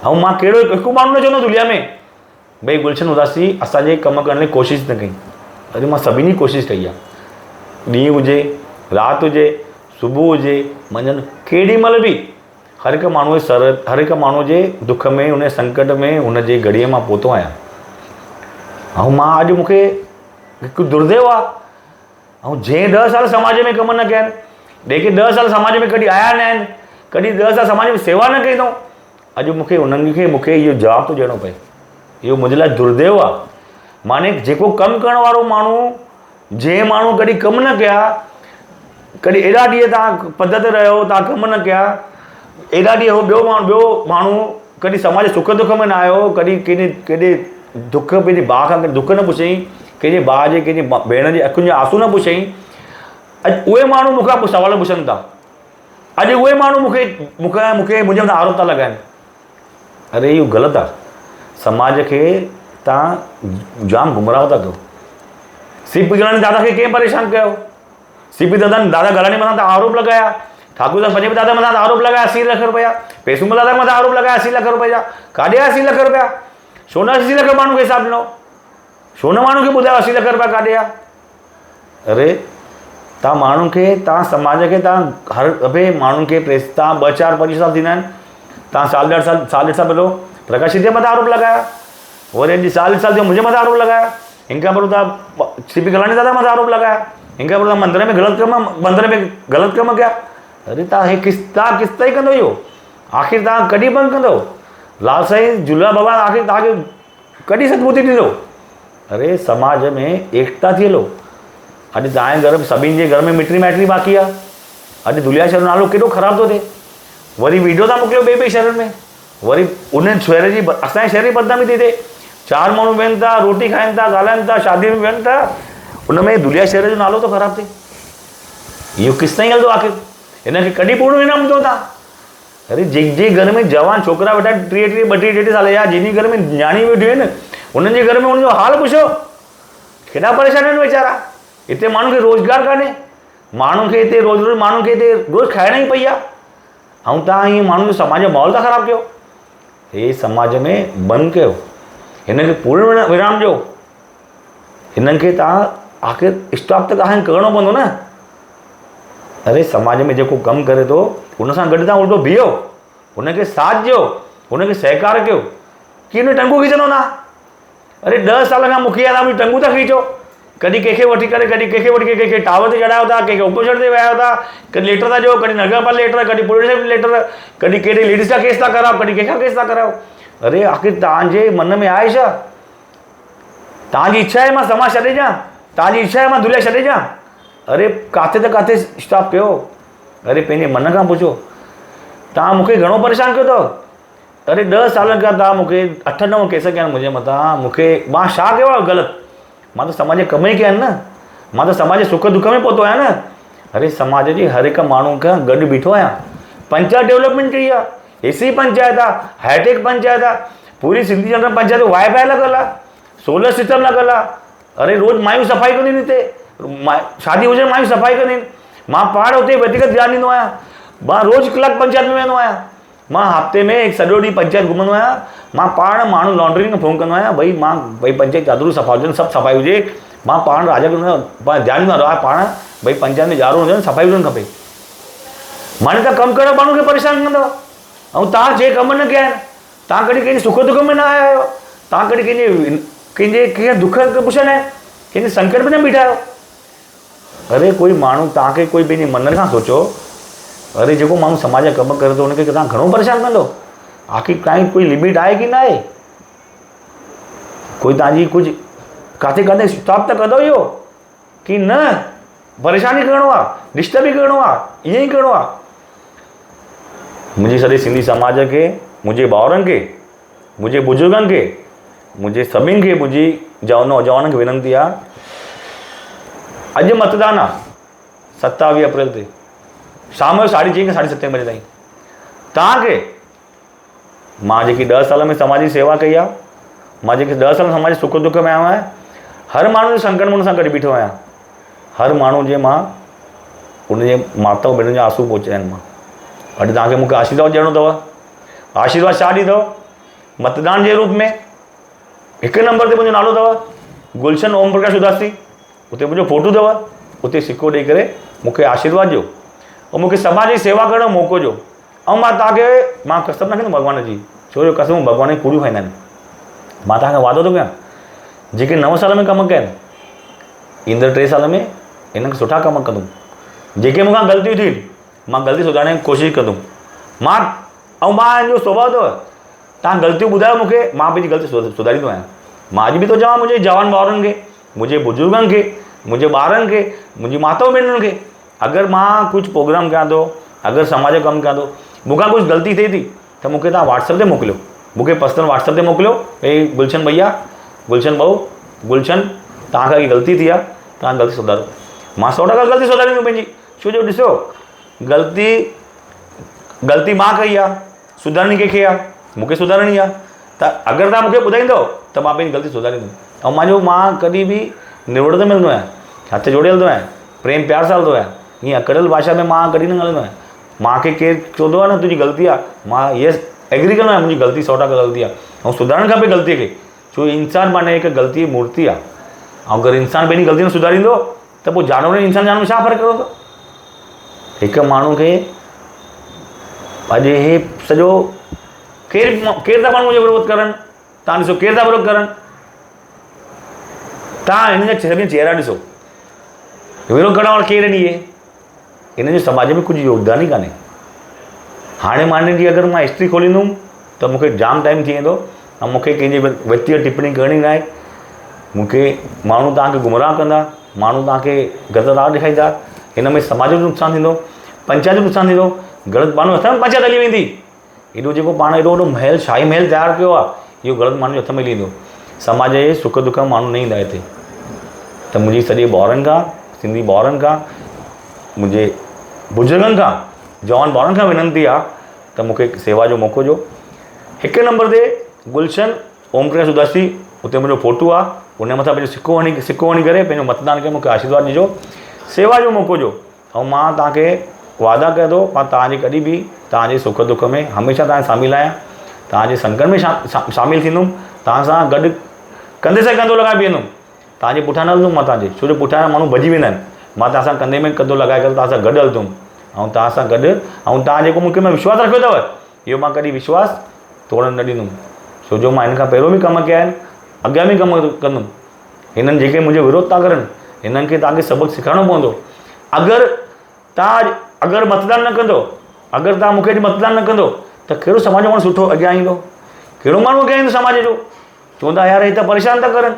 ऐं मां कहिड़ो हिकु माण्हू न चवंदो दुनिया में भई गुलशन उदासी असांजे कमु करण लाइ कोशिशि न कई। अरे मां सभिनी कोशिशि कई आहे, ॾींहुं हुजे, राति हुजे, सुबुह हुजे, मंझंदि, केॾी महिल बि हर हिकु माण्हू जे हर हिकु माण्हू जे दुख में, उन संकट में, हुन जे घड़ीअ मां पहुतो आहियां। ऐं मां अॼु मूंखे हिकु दुर्दैव आहे, ऐं जंहिं 10 साल समाज में कम न कया आहिनि, जेके 10 साल समाज में कॾहिं आया न आहिनि, कॾहिं 10 साल समाज में सेवा न कई अथऊं, अॼु मूंखे उन्हनि खे मूंखे इहो जवाबु थो ॾियणो पए। इहो मुंहिंजे लाइ दुर्दैव आहे। माने जेको कमु करण वारो माण्हू, जंहिं माण्हू कॾहिं कमु न कया, कॾहिं एॾा ॾींहं तव्हां पद ते रहियो, तव्हां कमु न कया, एॾा ॾींहं ॿियो माण्हू कॾहिं समाज जे सुख दुख में न आयो, कॾहिं केॾे दुख पंहिंजे भाउ खां दुख न पुछई, कंहिंजे भाउ जे, कंहिंजे भेण जे अखियुनि जा आंसू न पुछई, अॼु उहे माण्हू मूंखां सवाल पुछनि था। अॼु उहे माण्हू मूंखे मुंहिंजे मथां आरोप था लॻाइनि। अरे इहो ग़लति आहे। समाज खे तव्हां जाम गुमराह था कयो। सीपी गलानी दादा खे कंहिं परेशान कयो? सीपी दादा गलानी मथां त आरोप लॻाया, ठाकुर दास पंजाबी दादा मथां आरोप लॻाया 80 लख रुपया, पेसूमल दादा मथां आरोप लॻाया 80 लख रुपया। काॾे 80 लख रुपया? छो न 80 लख माण्हू खे हिसाबु ॾिनो? छो न माण्हू खे ॿुधायो 80 लख रुपया काॾे आहे? अरे तव्हां माण्हू खे, तव्हां समाज खे, तव्हां हर दफ़े माण्हुनि खे तव्हां 2, 4, 5 साल थींदा आहिनि, तव्हां साल ॾेढ साल पहिरियों प्रकाश जे मथां आरोप लॻाया, वरी अॼु साल थियो मुंहिंजे मथां आरोप लॻाया, हिन खां पहिरियों तव्हां सीपी गलानी दादा मथां आरोप लॻाया, हिन खां पहिरियों तव्हां मंदर में ग़लति कम कया। अरे तव्हां तव्हां किस ताईं कंदो इहो? आख़िर तव्हां कॾहिं बंदि कंदो? लाल साईं झूलेलाल बाबा आख़िर तव्हांखे कॾहिं सदबुद्धि ॾींदो? अरे समाज में एकता थी हलो। अॼु तव्हांजे घर में सभिनि जे घर में मिटरी माइटरी बाक़ी आहे। अॼु दुलिया शहर जो नालो केॾो ख़राबु थो थिए। वरी वीडियो था मोकिलियो ॿिए शहरनि में, वरी उन शहर जी, असांजे शहर जी बदनामी थी थिए। 4 माण्हू वेहनि था, रोटी खाइनि था, ॻाल्हाइनि था, शादी में वेहनि था, उन में दुलिया शहर जो नालो थो ख़राबु थिए। इहो किस ताईं हलंदो आख़िर? हिनखे कॾहिं पूर्ण इनाम ॾींदो तव्हां? अरे जंहिंजे घर में जवान छोकिरा वेठा 32 साल या जंहिंजी घर में न्याणी वेठियूं आहिनि, उन्हनि जे घर में उनजो हाल पुछो, केॾा परेशान आहिनि वीचारा। हिते माण्हू खे रोज़गार कान्हे, माण्हू खे हिते रोज़ खाइण ई पई आहे, ऐं तव्हां हीअं माण्हू जो समाज जो माहौल था ख़राबु कयो। हे समाज में बंदि कयो, हिनखे पूर्ण विराम ॾियो। हिननि खे तव्हां आख़िर स्टॉप त तव्हांखे करिणो पवंदो न। अरे समाज में जेको कमु करे थो हुन सां गॾु तव्हां उल्टो बीहो, हुनखे साथ ॾियो, हुनखे सहकार कयो। कीअं न टंगू खींचंदो न? अरे 10 साल खां मुखिया तव्हां मुंहिंजी टंगू था खींचो। कॾहिं कंहिंखे वठी करे, कॾहिं कंहिंखे वठी करे कंहिंखे टावर ते चढ़ायो था, कंहिंखे उपोषण ते विया था, कॾहिं लेटर था ॾियो, कॾहिं नगरपाल लेटर, कॾहिं पुलिस लेटर, कॾहिं कहिड़ी लेडीज़ जा केस था करायो, कॾहिं कंहिंखां केस था करायो। अरे आख़िर तव्हांजे मन में आहे छा? तव्हांजी इच्छा आहे मां समाज छॾे ॾियां? तव्हांजी इच्छा आहे मां दुनिया छॾे ॾियां? अरे काथे त काथे स्टॉप कयो। अरे पंहिंजे मन खां पुछो, तव्हां मूंखे घणो परेशान कयो अथव? अरे 10 साल खां तव्हां मूंखे 8-9 केस कया आहिनि मुंहिंजे मथां, मूंखे मां छा कयो आहे ग़लति? मां त समाज जे कम ई कया आहिनि न, मां त समाज जे सुख दुख में पहुतो आहियां न। अरे समाज जे हर हिकु माण्हू खां गॾु बीठो आहियां, पंचायत डेवलपमेंट कई आहे, एसी पंचायत आहे, हाईटेक पंचायत आहे, पूरी सिंधी जनरल पंचायत में वाईफाई लॻल आहे, सोलर सिस्टम लॻल आहे। अरे रोज़ मायूं सफ़ाई कंदियूं आहिनि हिते, शादी हुजे मायूं सफ़ाई कंदियूं आहिनि। मां पाण हुते वधीक ध्यानु ॾींदो आहियां, मां रोज़ कलाक पंचायत में वेंदो आहियां, मां हफ़्ते में सॼो ॾींहुं पंचायत घुमंदो आहियां। मां पाण माण्हू लॉन्ड्री में फ़ोन कंदो आहियां, भई मां भई पंचायत चादरूं सफ़ा हुजनि, सभु सफ़ाई हुजे। मां पाण राजा खे ध्यानु ॾींदो आहियां पाण, भई पंचायत में ॼारो हुजनि, सफ़ाई हुजणु खपे। माने त कमु करण माण्हू खे परेशान कंदव, ऐं तव्हां जे कम न कया आहिनि, तव्हां कॾहिं कंहिंजे सुख दुख में न आया आहियो, तव्हां कॾहिं कंहिंजे दुख खे पुछंदा आहिनि, कंहिंजे संकट में न बीठा आहियो। अरे कोई माण्हू तव्हांखे कोई पंहिंजे मन खां सोचो, अरे जेको माण्हू समाज जा कमु करे थो हुनखे तव्हां घणो परेशान कंदो? आख़िर काई कोई लिमिट आहे की न आहे? कोई तव्हांजी कुझु किथे स्टॉप त कंदो इहो की न? परेशान ई करिणो आहे, डिस्टर्ब ई करिणो आहे, ईअं ई करिणो आहे। मुंहिंजे सॼे सिंधी समाज खे, मुंहिंजे भाउरनि खे, मुंहिंजे बुज़ुर्गनि खे, मुंहिंजे सभिनि खे, मुंहिंजी नौजवाननि खे विनंती आहे, अॼु मतदान आहे 27 अप्रैल ते, शाम जो 6:30 खां 7:30 बजे ताईं। तव्हांखे मां जेकी 10 साल में समाज जी सेवा कई आहे, मां जेके 10 साल समाज जे सुख दुख में आयो आहियां, हर माण्हू जे संकट में हुन सां गॾु बीठो आहियां, हर माण्हू जे मां उनजे माता भेनरुनि जा आंसू पहुचाया आहिनि। मां अॼु तव्हांखे मूंखे आशीर्वाद ॾियणो अथव। आशीर्वाद छा ॾींदव? मतदान जे रूप में। 1 नंबर ते मुंहिंजो नालो अथव गुलशन ओम प्रकाश उदासी, उते मुंहिंजो फोटो अथव, उते सिक्को ॾेई करे मूंखे आशीर्वाद ॾियो ऐं मूंखे समाज जी सेवा करण जो मौक़ो ॾियो। ऐं मां तव्हांखे मां कसम न खंदुमि भॻवान जी, छो जो कसम भॻवान जी पूरियूं खाईंदा आहिनि। मां तव्हांखे वादो थो कयां, जेके 9 साल में कमु कया आहिनि, ईंदड़ 3 साल में इन्हनि खे सुठा कमु कंदुमि। जेके मूंखां ग़लतियूं थी, मां ग़लती सुधारण जी कोशिशि कंदुमि। मां जो स्वभाव अथव, तव्हां ग़लतियूं ॿुधायो मूंखे, मां पंहिंजी ग़लती सुधारींदो आहियां। मां अॼु बि थो चवां मुंहिंजे जवान भाउरनि खे, मुंहिंजे बुज़ुर्गनि खे, मुंहिंजे ॿारनि खे, मुंहिंजी माताऊं भेनरुनि खे, अगरि मां कुझु प्रोग्राम कयां थो, अगरि समाज जो कमु कयां थो, मूंखां कुझु ग़लती थिए थी त मूंखे तव्हां व्हाट्सएप ते मोकिलियो, मूंखे पर्सनल व्हाट्सएप ते मोकिलियो, भई गुलशन भैया, गुलशन भाऊ, गुलशन तव्हांखां हीअ ग़लती थी आहे, तव्हां ग़लती सुधारो। मां 100% ग़लती सुधारींदुमि पंहिंजी, छो जो ॾिसो ग़लती मां कई आहे, सुधारणी कंहिंखे आहे? मूंखे सुधारणी आहे। त अगरि तव्हां मूंखे ॿुधाईंदो त मां पंहिंजी ग़लती सुधारींदुमि। ऐं मां कॾहिं बि निवड़त में हलंदो आहियां, हथ जोड़े हलंदो आहियां, प्रेम प्यार सां हलंदो आहियां, हीअं अकड़ियल भाषा में मां कॾहिं न हलंदो आहियां। मूंखे केरु चवंदो आहे न तुंहिंजी ग़लती आहे, मां येस एग्री कंदो आहियां, मुंहिंजी ग़लती 100% ग़लती आहे ऐं सुधारणु खपे ग़लतीअ खे, छो इंसानु माने हिकु ग़लती जी मूर्ति आहे। ऐं अगरि इंसानु पंहिंजी ग़लती न सुधारींदो त पोइ जानवर ऐं इंसान जानवर छा फ़र्क़ु रहंदो? हिकु माण्हू खे अॼु हे सॼो केरु था माण्हू मुंहिंजो विरोध करनि, तव्हां ॾिसो केरु था विरोध करनि, तव्हां हिन जा सभिनी चेहरा ॾिसो, विरोध करण वारा केरु आहिनि? इहे हिन जो समाज में कुझु योगदान ई कान्हे। हाणे माने जी अगरि मां हिस्ट्री खोलींदुमि त मूंखे जाम टाइम थी वेंदो ऐं मूंखे कंहिंजे व्यक्तिगत टिप्पणी करणी न आहे। मूंखे माण्हू तव्हांखे गुमराह कंदा, माण्हू तव्हांखे ग़लति राह ॾेखारींदा, हिन में समाज जो नुक़सानु थींदो, पंचायत जो नुक़सानु थींदो, ग़लति माण्हू हथ में पंचायत हली वेंदी। एॾो जेको पाण एॾो वॾो महल शाही महल तयारु कयो आहे, इहो ग़लति माण्हू जे हथ में हली ईंदो। समाज जे सुख दुख में माण्हू न ईंदा हिते। त मुंहिंजी सॼे भाउरनि खां, सिंधी भाउरनि खां, मुंहिंजे बुज़ुर्गनि खां, जवान भाउरनि खां विनंती आहे त मूंखे सेवा जो मौक़ो ॾियो। 1 नंबर ते गुलशन ओम प्रकाश उदासी, उते मुंहिंजो फोटो आहे, उन मथां पंहिंजो सिक्को हणी करे पंहिंजो मतदान खे मूंखे आशीर्वाद ॾिजो, सेवा जो मौक़ो ॾियो। ऐं मां तव्हांखे वादा कयां थो, मां तव्हांजे कॾहिं बि तव्हांजे सुख दुख में हमेशह तव्हां शामिलु आहियां, तव्हांजे संकट में शामिलु थींदुमि, तव्हां सां गॾु कंधे सां कंधो लॻाए बीहंदुमि, तव्हांजे पुठियां न हलंदुमि मां तव्हांजे, छो जो पुठियां माण्हू भॼी वेंदा आहिनि। मां तव्हां सां कंधे में कंधो लॻाए करे तव्हां सां गॾु हलंदुमि ऐं तव्हां सां गॾु, ऐं तव्हां जेको मूंखे में विश्वास रखियो अथव, इहो मां कॾहिं विश्वास तोड़ण न ॾींदुमि, छो जो मां हिन खां पहिरियों बि कमु कया आहिनि, अॻियां बि कमु कंदुमि। हिननि जेके मुंहिंजो विरोध था करनि, हिननि खे तव्हांखे सबक़ु सेखारिणो पवंदो। अगरि मतदान न कंदो, अगरि तव्हां मूंखे अॼु मतदान न कंदो त कहिड़ो समाज जो माण्हू सुठो अॻियां ईंदो, कहिड़ो माण्हू अॻियां ईंदो समाज जो? चवंदा यार हे त परेशान था करनि।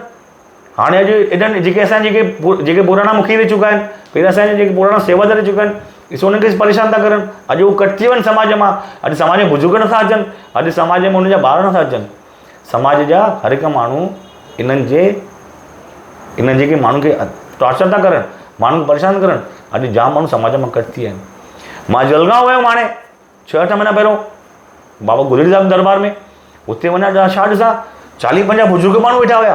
हाणे अॼु एॾनि जेके असांजे जेके पुराणा मुखी रही चुका आहिनि, पहिरियों असांजे जेके पुराणा सेवादार रही चुका आहिनि, ॾिसो उनखे परेशान था करनि। अॼु उहो कटि थी वञनि समाज मां। अॼु समाज में बुज़ुर्ग नथा अचनि, अॼु समाज में उनजा ॿार नथा अचनि। समाज जा हर हिकु माण्हू इन्हनि जेके माण्हुनि खे टॉर्चर था करनि, माण्हुनि खे परेशान करनि, अॼु जाम माण्हू समाज मां कटि थी विया आहिनि। मां जलगांव वियुमि हाणे 6-8 महीना पहिरियों बाबा गुजरी साहिब दरबार में। उते वञा छा ॾिसां 40-50 बुज़ुर्ग माण्हू वेठा हुया।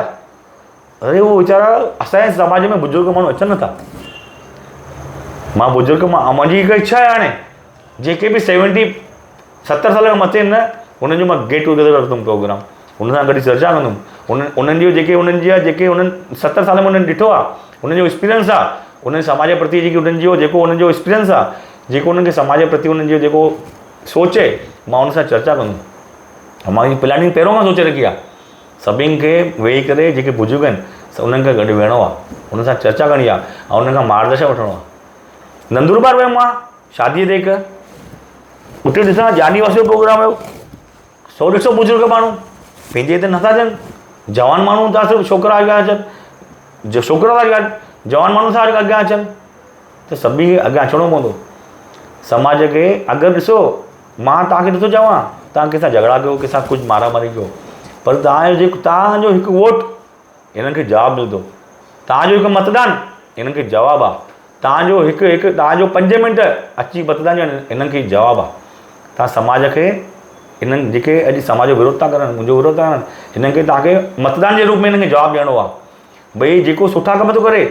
अरे उहो वीचारा असांजे समाज में बुज़ुर्ग माण्हू अचनि नथा। मां बुज़ुर्ग मुंहिंजी हिकु इच्छा आहे हाणे जेके बि 70 साल खां मथे न, उन्हनि जो मां गेट टुगेदर रखंदुमि प्रोग्राम, हुन सां गॾु चर्चा कंदुमि। उन्हनि जो जेके उन्हनि 70 साल में उन्हनि ॾिठो आहे, उन्हनि जो एक्सपीरियंस आहे, उन्हनि समाज जे प्रति जेकी उन्हनि जो एक्सपीरियंस आहे, जेको उन्हनि खे समाज जे प्रति उन्हनि जो जेको सोच आहे, मां उन सां चर्चा कंदुमि। मां इहा प्लानिंग पहिरों खां सोचे रखी आहे। सभिनि खे वेही करे जेके बुज़ुर्ग आहिनि उन्हनि खे गॾु वेहणो आहे, उन सां चर्चा करणी आहे ऐं उन्हनि खां मार्गदर्शन वठिणो आहे। नंदुरबार वियुमि मां शादीअ ते हिकु, उते ॾिसां जानी वासी जो प्रोग्राम हुयो। 100-150 बुज़ुर्ग माण्हू पंहिंजे हिते नथा अचनि, जवान माण्हू था सिर्फ़ु छोकिरा अॻियां अचनि, छोकिरा था अॻियां, जवान माण्हू था अॻियां अचनि, त सभिनी खे अॻियां अचिणो पवंदो समाज खे। अगरि ॾिसो मां तव्हांखे नथो चवां तव्हां कंहिंसां झगड़ा कयो, कंहिंसां कुझु मारामारी कयो, पर तव्हांजो हिकु वोट हिननि खे जवाबु मिलंदो। तव्हांजो हिकु मतदान हिननि खे जवाबु आहे। तव्हांजो 5 मिंट अची मतदान हिननि खे जवाबु आहे। तव्हां समाज खे हिननि जेके अॼु समाज जो विरोध था करनि, मुंहिंजो विरोध था करनि, हिननि खे तव्हांखे मतदान जे रूप में हिननि खे जवाबु ॾियणो आहे। भई जेको सुठा कम थो करे,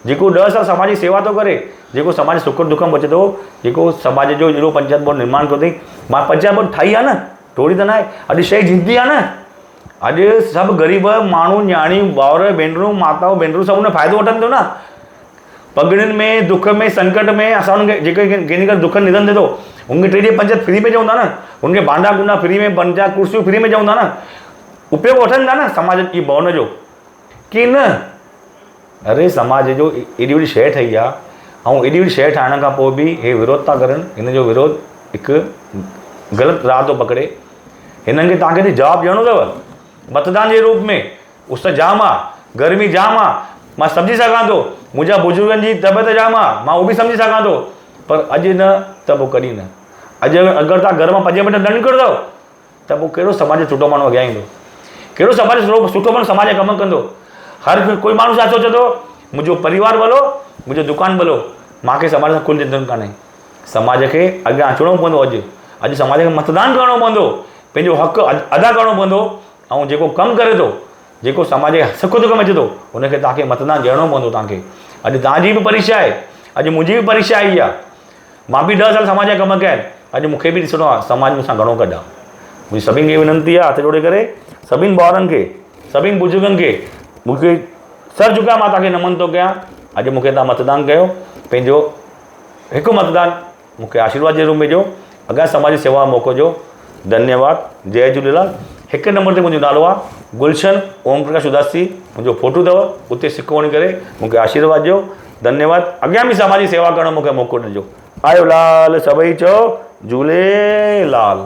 जेको 10 साल समाज जी सेवा थो करे, जेको समाज सुख दुख में बचे थो, जेको समाज जो जहिड़ो पंचायत बोर्ड निर्माण कयो अथई, मां पंचायत बोर्ड ठाही आहे न, थोरी त न आहे। अॼु शइ जीतदी आहे न। अॼु सभु ग़रीब माण्हू, न्याणियूं, भाउर भेनरूं, माताऊं भेनरूं सभु उन फ़ाइदो वठनि थो न। पगड़ियुनि में, दुख में, संकट में असां उन्हनि खे जेके कंहिंजे करे दुख निधन थिए थो, उनखे 3 पंचायत फ्री में चवंदा न, उनखे भांडा कुंडा फ्री में, पंचायत कुर्सियूं फ्री में चवंदा न, उपयोग वठनि था न समाज जी भवन जो की न। अरे समाज जो एॾी वॾी शइ ठही आहे ऐं एॾी वॾी शइ ठाहिण खां पोइ बि हे विरोध था करनि। हिन जो विरोध हिकु ग़लति राह थो पकड़े। हिननि खे तव्हांखे जवाबु ॾियणो अथव मतदान जे रूप में। उस जाम आहे, गर्मी जाम आहे, मां सम्झी सघां थो, मुंहिंजा बुज़ुर्गनि जी तबियत जाम आहे, मां उहो बि सम्झी सघां थो, पर अॼु न त पोइ कॾहिं न। अॼु अगरि तव्हां घर मां 5 मिंट न निकिरंदव त पोइ कहिड़ो समाज जो सुठो माण्हू अॻियां ईंदो, कहिड़ो समाज जो सुठो माण्हू समाज जो कमु कंदो। हर कोई माण्हू छा सोचे थो, मुंहिंजो परिवार भलो, मुंहिंजो दुकानु भलो, मूंखे समाज सां कुल चिंतन कान्हे। समाज खे अॻियां अचिणो पवंदो। अॼु समाज खे मतदान करिणो पवंदो, पंहिंजो हक़ु अदा करिणो पवंदो ऐं जेको कमु करे थो, जेको समाज जे सुख दुख में अचे थो, उनखे तव्हांखे मतदान ॾियणो पवंदो। तव्हांखे अॼु तव्हांजी बि परीक्षा आहे, अॼु मुंहिंजी बि परीक्षा आई आहे। मां बि 10 साल समाज जा कमु कया आहिनि। अॼु मूंखे बि ॾिसणो आहे समाज मूंसां घणो गॾु आहे। मुंहिंजी सभिनि खे विनंती आहे, हथ जोड़े करे सभिनि ॿारनि खे, सभिनि बुज़ुर्गनि खे मूंखे सर झुकाए मां तव्हांखे नमन थो कयां। अॼु मूंखे तव्हां मतदान कयो, पंहिंजो हिकु मतदान मूंखे आशीर्वाद जे रूप में ॾियो, अॻियां समाज जी सेवा मौक़ो ॾियो। धन्यवाद, जय झूलेलाल। 1 नंबर ते मुंहिंजो नालो आहे गुलशन ओम प्रकाश उदासी, मुंहिंजो फोटो अथव, उते सिक्को वञी करे मूंखे आशीर्वाद ॾियो। धन्यवाद। अॻियां बि समाज जी सेवा करण मूंखे मौक़ो ॾिजो। आयो लाल, सभई चओ झूलेलाल।